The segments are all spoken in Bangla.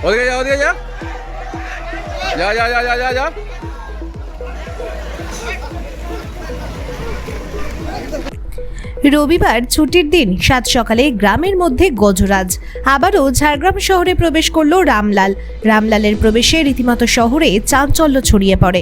ওদিকে যা, ওদিকে যা, যা যা যা যা যা যা। রবিবার ছুটির দিন, সাত সকালে গ্রামের মধ্যে গজরাজ। আবারও ঝাড়গ্রাম শহরে প্রবেশ করল রামলাল। রামলালের প্রবেশে রীতিমতো শহরে চাঞ্চল্য ছড়িয়ে পড়ে।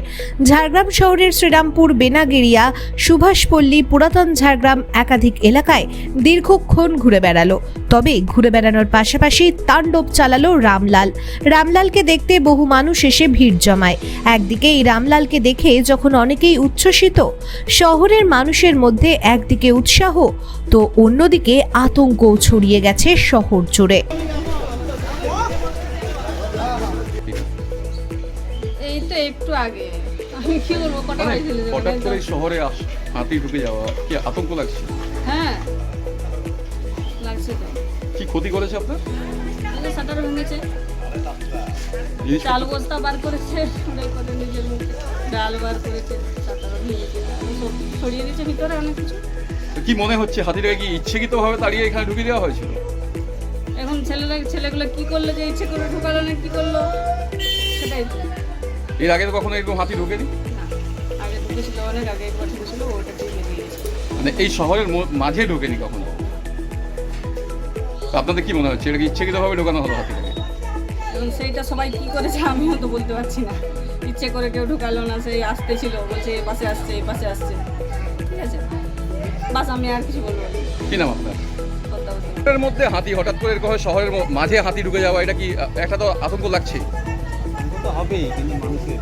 ঝাড়গ্রাম শহরের শ্রীরামপুর, বেনাগেরিয়া, সুভাষপল্লী, পুরাতন ঝাড়গ্রাম একাধিক এলাকায় দীর্ঘক্ষণ ঘুরে বেড়ালো। তবে ঘুরে বেড়ানোর পাশাপাশি তাণ্ডব চালালো রামলাল। রামলালকে দেখতে বহু মানুষ এসে ভিড় জমায়। একদিকে এই রামলালকে দেখে যখন অনেকেই উচ্ছ্বসিত, শহরের মানুষের মধ্যে একদিকে উৎসাহ তো অন্যদিকে আতঙ্ক ছড়িয়ে গেছে শহর জুড়ে। এই তো একটু আগে আমি কি বলবো, কটা বাজছিল যে হঠাৎ করে শহরে হাতি ঢুকে যাওয়া কি আতঙ্ক লাগছে? হ্যাঁ লাগছে তো। কি ক্ষতি করেছে আপনার? আগে শাটার ভেঙেছে, জিনিস চাল বস্তা বার করেছে, করে নিজের মুখে ডাল বার করেছে, শাটার ভেঙেছে, সব ছড়িয়ে দিয়েছে ভিতরে অনেক কিছু। কি মনে হচ্ছে হাতিটাকে কি ইচ্ছাকৃতভাবে তাড়িয়ে এখানে ঢুকে দেওয়া হয়েছিল? এখন ছেলেগুলো কি করলো যে ইচ্ছে করে ঢুকালো না কি করলো সেটাই তো। এর আগে তো কখনো এরকম হাতি ঢোকেনি? না, আগে ঢুকেছিল, অনেক আগে একবার ঢুকেছিল, ওটা দিয়ে লেগে গেছে। মানে এই শহরের মাঝে ঢোকেনি কখনো? তো আপনাদের কি মনে হচ্ছে এটা কি ইচ্ছাকৃতভাবে ঢোকানো হলো হাতিটাকে? এবং সেইটা সবাই কি করেছে আমিও তো বলতে পারছি না। ইচ্ছে করে কেউ ঢুকালো না, সেই আসতে ছিল, বলছে এ পাশে আসছে, এই পাশে আসছে, ঠিক আছে, বাস আমি আর কিছু বলবো না। কি নাম আপনার? পদ্মাবতী। এর মধ্যে হাতি হঠাৎ করে এরকম শহরের মাঝে হাতি ঢুকে যাওয়া, এটা কি একটা তো আতঙ্ক লাগছে? তো হবেই, কিন্তু মানুষের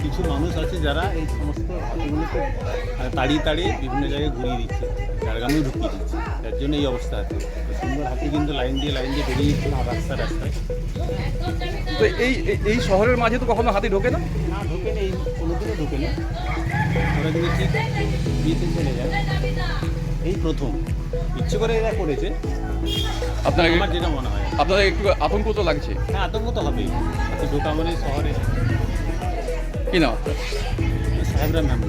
কিছু মানুষ আছে যারা এই সমস্ত হাতিগুলোকে তাড়িয়ে তাড়িয়ে বিভিন্ন জায়গায় ঘুরিয়ে দিচ্ছে, ঝাড়গ্রামেও ঢুকিয়ে দিচ্ছে, যার জন্য এই অবস্থা আছে। সুন্দর হাতি কিন্তু লাইন দিয়ে বেরিয়ে দিচ্ছে না রাস্তায়। তো এই শহরের মাঝে তো কখনো হাতি ঢোকে না? না, ঢোকে না, এই কোনোদিনও ঢোকে না। ওরা কিন্তু ঠিক বিয়েতে চলে যায়, এই প্রথম ইচ্ছে করে এরা করেছে, আপনার আমার যেটা মনে হয়। আপনাদের একটু আতঙ্ক তো লাগছে? হ্যাঁ, আতঙ্ক তো হবেই। ঢোকা মানে শহরে। কি নাম আপনার? সাহেবরা ম্যাম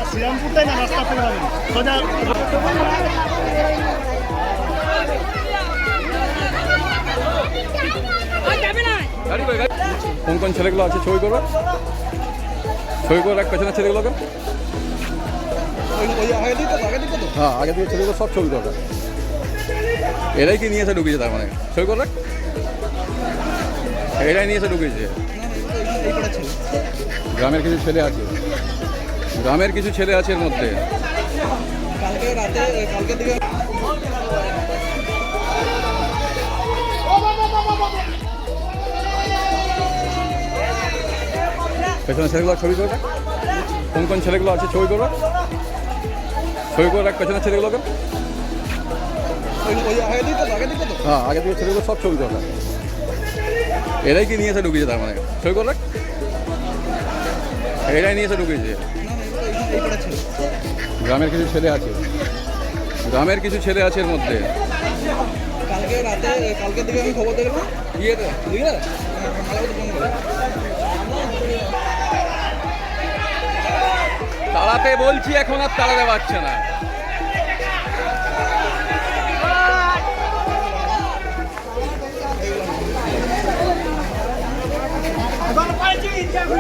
শ্রীরামপুরটাই না, রাস্তা থেকে যাবেন সোজা। কোন কোন ছেলেগুলো আছে ছবি করবে? ছবি করে রাখ পেছনের ছেলেগুলোকে। হ্যাঁ, আগে দিয়ে ছেলেগুলো সব ছবি করবে। এরাই কি নিয়ে এসে ঢুকিয়েছে? তার মানে ছবি করে রাখ, এরাই নিয়ে এসে ঢুকিয়েছে। গ্রামের কিছু ছেলে আছে, গ্রামের কিছু ছেলে আছে এর মধ্যে। পেছনের ছেলেগুলো ছবি করে রাখ, কোন কোন ছেলেগুলো আছে ছবি করবে, ছবি করে রাখ পেছনের ছেলেগুলোকে। হ্যাঁ, আগে দিয়ে ছেলেগুলো সব ছবি করে রাখ, এরাই কি নিয়ে এসে ঢুকিয়েছে। তার মানে ছবি করে রাখ, এরাই নিয়ে এসে ঢুকিয়েছে। গ্রামের কিছু ছেলে আছে, গ্রামের কিছু ছেলে আছে এর মধ্যে। কালকে দিকে আমি খবর দেখলাম তাড়াতে বলছি, এখন আর তাড়াতে পারছে না। ছাগল